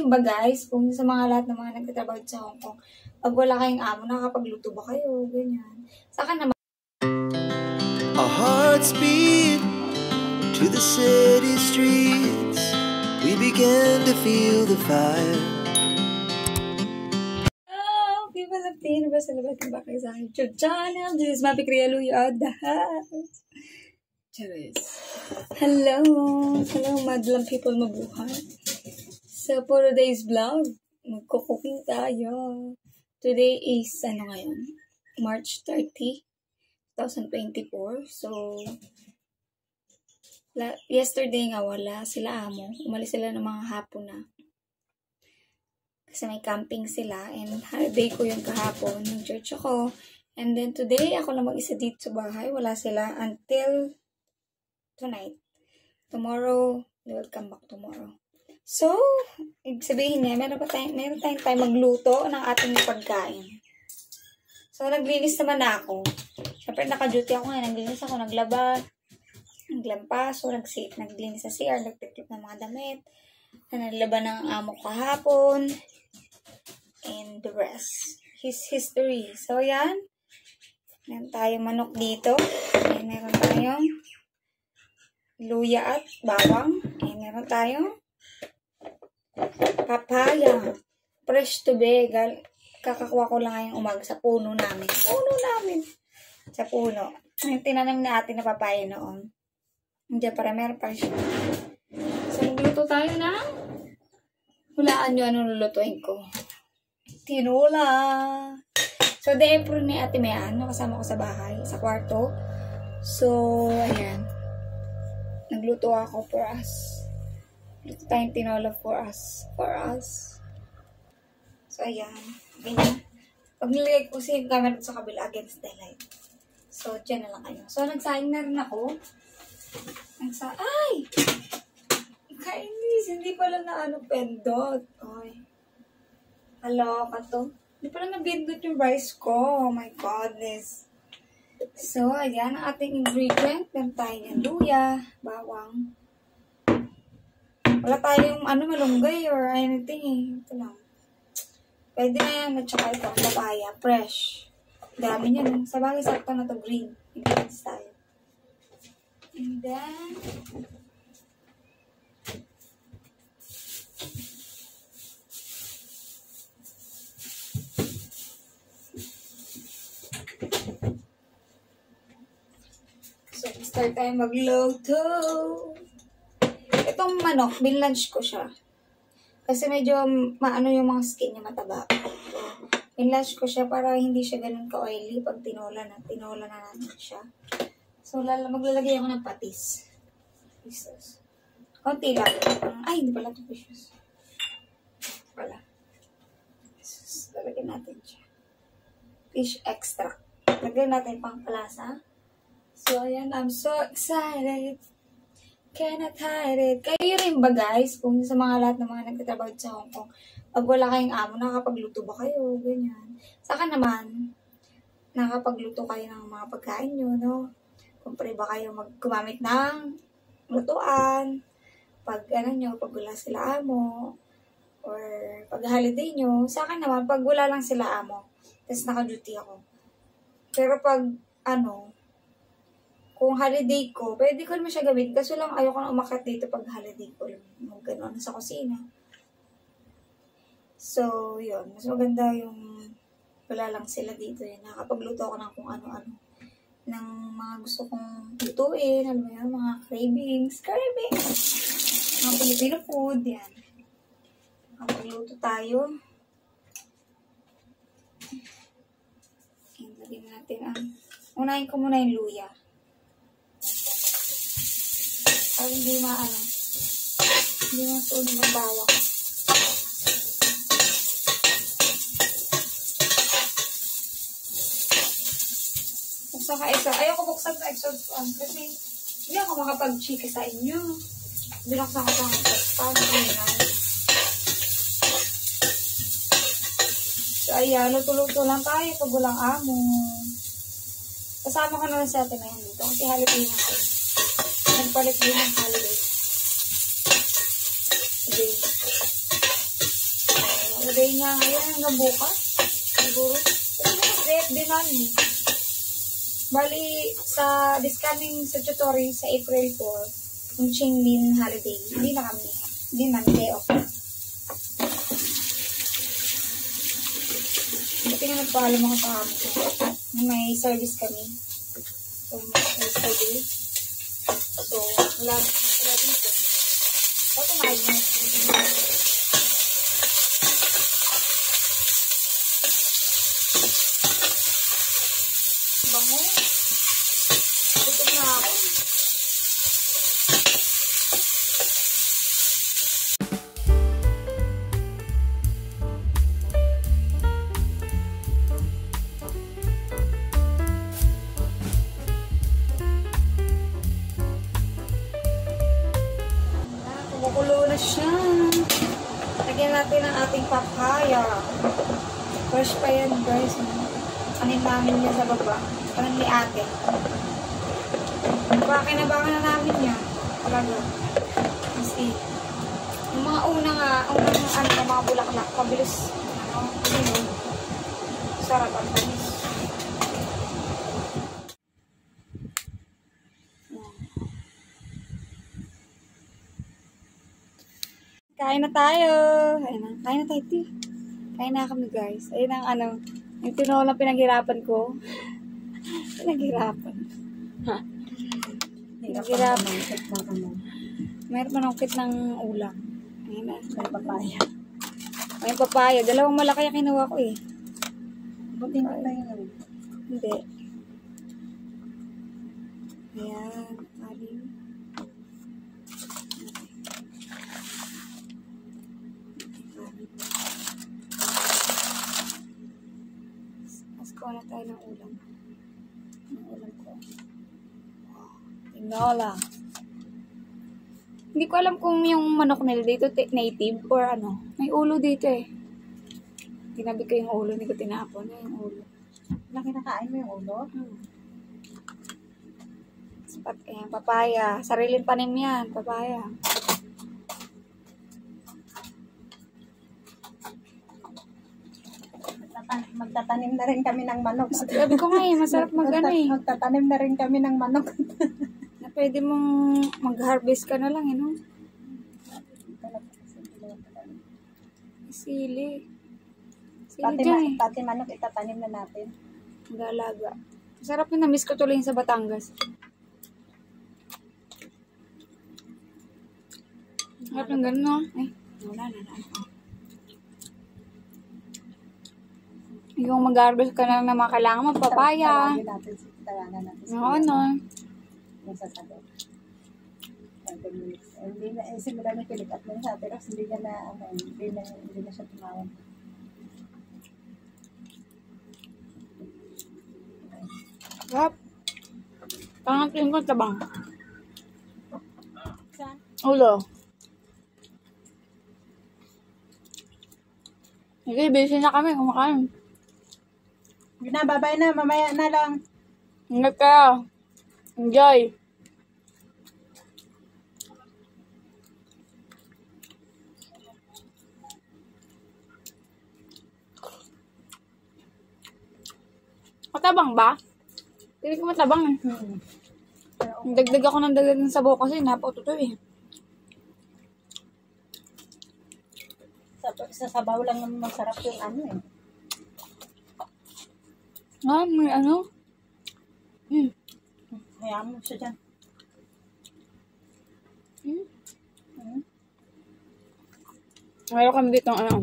rin ba guys, kung sa mga lahat ng mga nagtatrabaho sa Hong Kong, pag wala kayong amo, nakakapagluto ba kayo? Ganyan. Sa akin naman, our hearts beat to the city streets. We began to feel the fire. oh, people of Teen, basta labas na ba kayo sa YouTube channel? This is Mapi Krialuya, the house. Charis. Hello! Hello, madlang people mabuhay. So, for today's vlog, magkukuking tayo. Today is, ngayon? March 30, 2024. So, yesterday nga wala sila amo. Umalis sila ng mga hapon na. Kasi may camping sila. And holiday ko yung kahapon. Nag-church ako. And then today, ako lang mag-isa dito sa bahay. Wala sila until tonight. Tomorrow, they will come back tomorrow. So, ibig sabihin niya, meron tayong time magluto ng ating pagkain. So, naglinis naman na ako. Siyempre, naka-duty ako ngayon. Naglinis ako, naglaba, naglampaso, naglinis sa CR, nagtiklip ng mga damit, naglaba ng amo kahapon, and the rest. His history. So, yan. Meron tayong manok dito. And meron tayong luya at bawang. And meron tayong papaya. Fresh to begal. Kakakuha ko lang ngayong umaga sa puno namin. Sa puno. Yung tinanim na atin na papaya noon. Hindi para meron pa siya. So, magluto tayo ng hulaan nyo anong lulutuin ko. Tinola. So, the apron ni Ate Mayan. Kasama ko sa bahay. Sa kwarto. So, ayan. Nagluto ako for us. Luto tayong tinola for us. So, ayan. Ganyan. Pag nilagay ko kasi yung camera sa kabila against the light. So, dyan na lang kayo. So, nagsaing na rin ako. Ay! Kainis. Hindi pala na pendot. Ay. Kaloka to. Hindi pala na-bindot yung rice ko. Oh my goodness. So, ayan ang ating ingredient. Meron tayo ng luya, bawang. Wala tayong malunggay or anything eh. Ito lang. Pwede na yan. At saka ito, papaya. Fresh. Dami niyan. Sa bagay, sakto na to green. Ingredients tayo. And then, so, start tayo magluto. Itong manok, binlunch ko siya. Kasi medyo maano yung mga skin niya, mataba. So, binlunch ko siya para hindi siya ganun ka-oily pag tinola na natin siya. So, maglalagay ako ng patis. Pieces. Konti lang. Ay, hindi pala ito pieces. Wala. Lalagyan natin siya. Fish extract. Lagyan natin pang palasa. So, ayan. I'm so excited. Cannot hide it. Kayo rin ba guys? Kung sa mga lahat ng mga nagtatrabaho sa Hong Kong, pag wala kayong amo, nakakapagluto ba kayo? Ganyan. Sa akin naman, nakakapagluto kayo ng mga pagkain nyo, no? Kung pwede ba kayo gumamit ng lutuan, pag pag wala sila amo, or pag holiday nyo. Sa akin naman, pag wala lang sila amo, tapos naka-duty ako. Pero pag, kung holiday ko, pwede ko naman siya gawin. Kaso lang ayoko na umakyat dito pag holiday ko. Gano'n sa kusina. So, yun. Mas maganda yung wala lang sila dito. Nakakapagluto ako ng kung ano-ano. Ng mga gusto kong lutuin. Alam mo yan, mga cravings. Mga Filipino food. Yan. Nakapagluto tayo. Lagyan natin unahin ko muna yung luya. Para hindi masunog ang bawang. Buksan ka exhaust. Ayoko buksan sa exhaust fan kasi hindi ako makapag-chika sa inyo. Binuksan ko sa exhaust fan. So, ayan. Luto-luto lang tayo pag walang amo. Kasama ko naman sa atin na yan dito kasi halitin na kayo. Nagpalit din ng holiday. Okay. holiday nga ngayon hanggang bukas. Siguro. Kasi nag-create din namin. Bali, sa this coming statutory sa April 4, yung Qingming holiday, hindi na kami. Hindi man, day off. Buti nga nagpaalam ako sa amo ko. May service kami. So, yesterday. So, wala dito. So, kumain na. Bango. Gutom na ako. Kumukulo na siya. Lagyan natin ang ating papaya. Fresh pa yan, guys. Kanin namin niya sa baba. Kanin ni ate. Kinabangan na namin niya. Talaga. Kasi, yung mga unang mga bulaklak, mabilis. Sarap ang panis. Kain na tayo. Kain na tayo, ti. Kain na kami, guys. Ayun ang yung tinolang pinaghirapan ko. Pinaghirapan. Ha? Pinaghirapan. Mayroon manungkit ng ulam. Ayun na. May papaya. May papaya. Dalawang malaki yung kinuha ko eh. Buti na tayo. Hindi. Ayan. Aling. Kuha na tayo ng ulam. Ang ulam ko. Tinola. Hindi ko alam kung yung manok nila dito native or ano. May ulo dito eh. Tinabi ko yung ulo. Hindi ko tinapon. Yung ulo. Kinakain mo yung ulo? Ayan, papaya. Sariling panim yan. Papaya. Magtatanim na rin kami ng manok. Sabi ko nga eh, masarap Magtatanim na rin kami ng manok. Na pwede mong mag-harvest ka na lang, no? Sili. Sili dyan eh. Pati manok itatanim na natin. Mag-alaga. Masarap yun, na-miss ko tuloy sa Batangas. Masarap yung gano'n, no? Ay, wala na. Yung mag-harvest ka na ng mga kailangan mo, papaya. Tawagan natin. Oo, no. Yung sasagot. Hindi na, simula na pilik up mo sa atin kasi hindi na siya tumawag. Sarap. Pangatin ko tabang. Saan? Ulo. Sige, busy na kami kumakain. Babay na, mamaya na lang. Ingat kayo. Enjoy. Matabang ba? Hindi ko matabang eh. Dagdag ako ng dagdag ng sabaw kasi napaututo eh. Sa sabaw lang naman masarap yung ano eh. May ano? Hayaan mo siya dyan. Mayroon kami dito ng ano.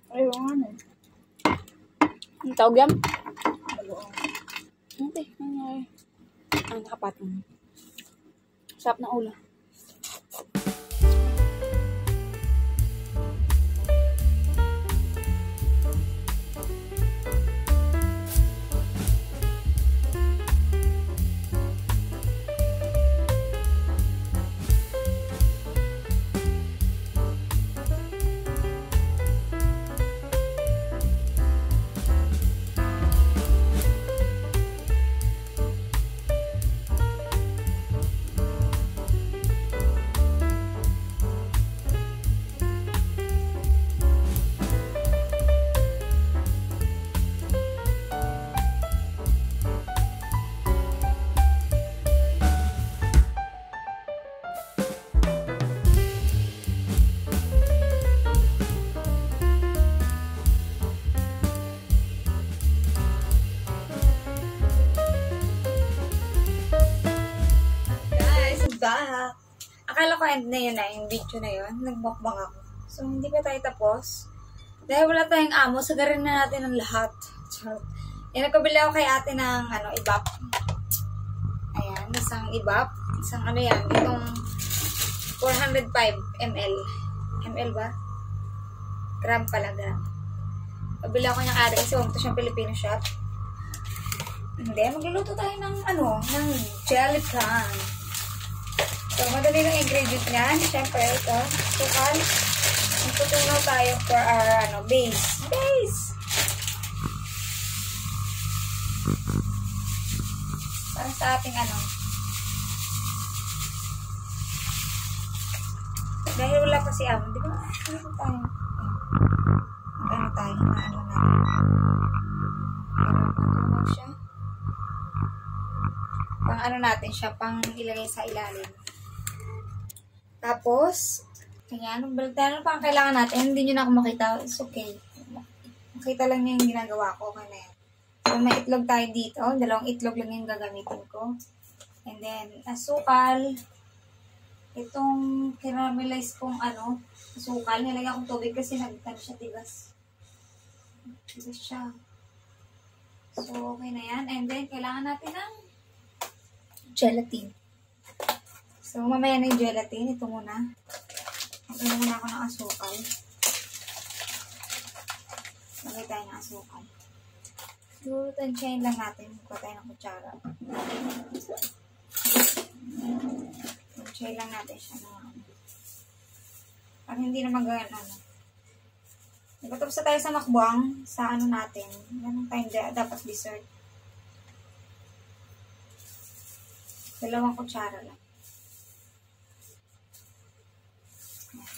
Ayaw nga eh. Ang tawag yan? Bagoong. Okay. Ang nakapatong. Sarap na ulo. na-end na yun na yung video na yun. Nagmukbang ako. So, hindi pa tayo tapos. Dahil wala tayong amo, sagarin na natin ang lahat. Charot. Yan, nagpabili ako kay ate ng, ibap. Ayan, isang ibap. Isang yan, itong 405 ml. ML ba? Gram pala, gram. Pabili ako niyang ate kasi pumunta siyang Filipino shop. Hindi, magluluto tayo ng, ng gelatin. So, madali ng ingredient niyan. Siyempre, ito, sukal. Magtutunaw tayo for our, base. Base! Para sa ating, dahil wala pa si Amo, di ba? Ano tayo? Tayo, natin. Para matunaw siya. Pang natin siya, pang ilagay sa ilalim. Tapos, kanya, ano pang kailangan natin? Hindi nyo na ako makita. It's okay. Makita lang niya yung ginagawa ko. Okay na yan. So, may itlog tayo dito. 2 itlog lang yung gagamitin ko. And then, asukal. Itong caramelize kong asukal. Nilagyan akong tubig kasi siya tigas. Tigas siya. So, okay na yan. And then, kailangan natin ng gelatin. So, mamaya na yung gelatin. Ito muna. Ito muna ako ng asukal. Lagay tayo ng asukal. Siguro tansyahin lang natin. Magkuha tayo ng kutsara. Tansyahin lang natin siya na para hindi na mag-ano. Tapos na tayo sa makbuang sa natin. Ganun tayo dapat dessert. 2 kutsara lang.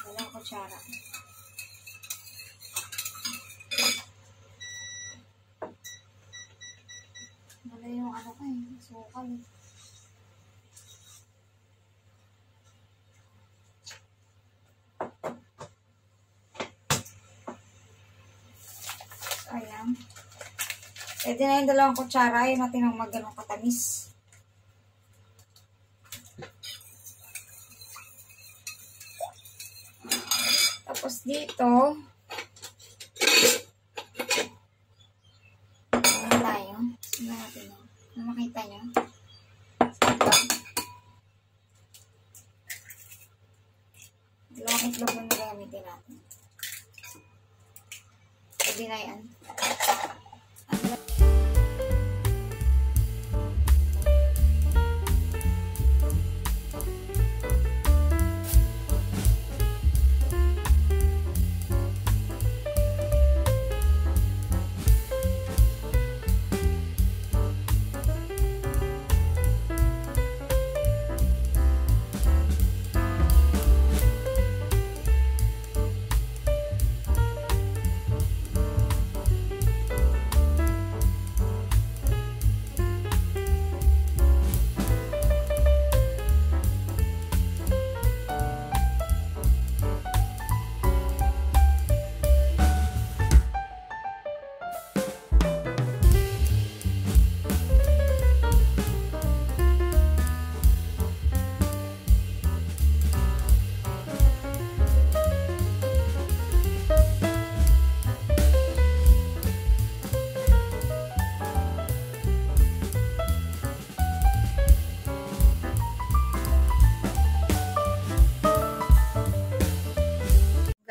2 kutsara. Wala yung sukal. So, ayan. Pwede na yung 2 kutsara. Ayaw natin ang magano'ng katamis. Tapos dito, ayan tayo. Sino natin yun? Ano makita nyo? Dalawang itlog na gagamitin natin. Pwede na yan.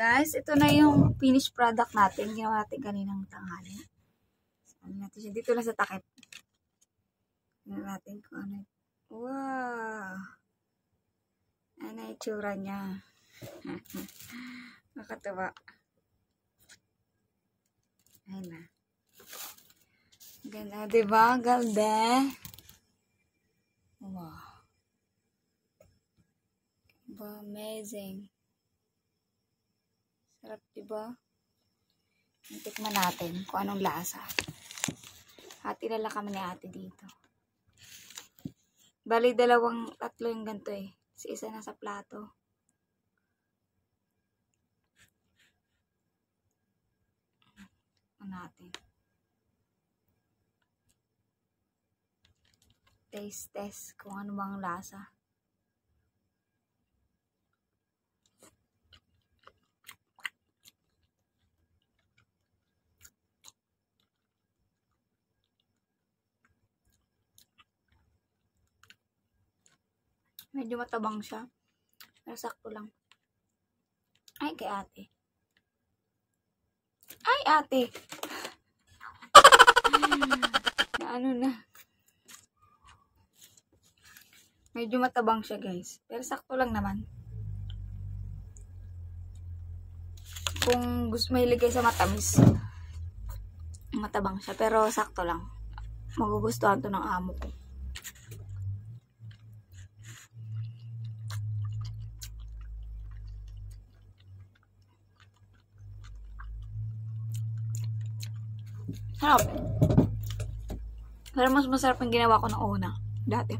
Guys, ito na yung finished product natin. Ginawa natin kaninang tanghali. Ano natin siya? Dito na sa takip. Tignan natin kung ano. Wow! Ano yung itsura niya? Nakatawa. Ayun na. Ganda, diba? Ganda. Wow. Diba? Amazing. Sarap, diba? Tikman natin kung anong lasa. Hati na lang kami ni ate dito. Bali, 2, 3 yung ganito eh. Si isa na sa plato. Tikman natin. Taste test kung ano bang lasa. Medyo matabang siya. Pero sakto lang. Ay, kay ate. Ay, ate! Na ano na. Medyo matabang siya, guys. Pero sakto lang naman. Kung gusto may ilagay sa matamis, matabang siya. Pero sakto lang. Magugustuhan to ng amo ko. Sarap. Pero mas masarap ang ginawa ko ng una. Dati.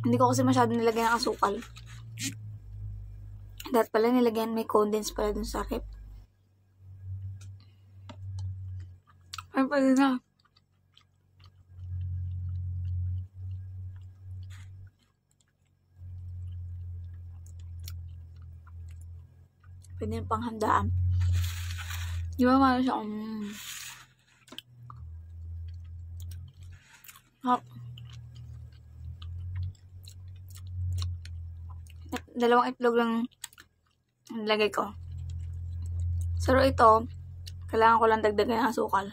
Hindi ko kasi masyado nilagyan ng asukal. Dati pala nilagyan, may condense pala dun sa rep. Ay, pala na. Pwede yung panghandaan. Di ba mahal siya? Dalawang itlog lang nilagay ko. Pero ito, kailangan ko lang dagdagan ng asukal.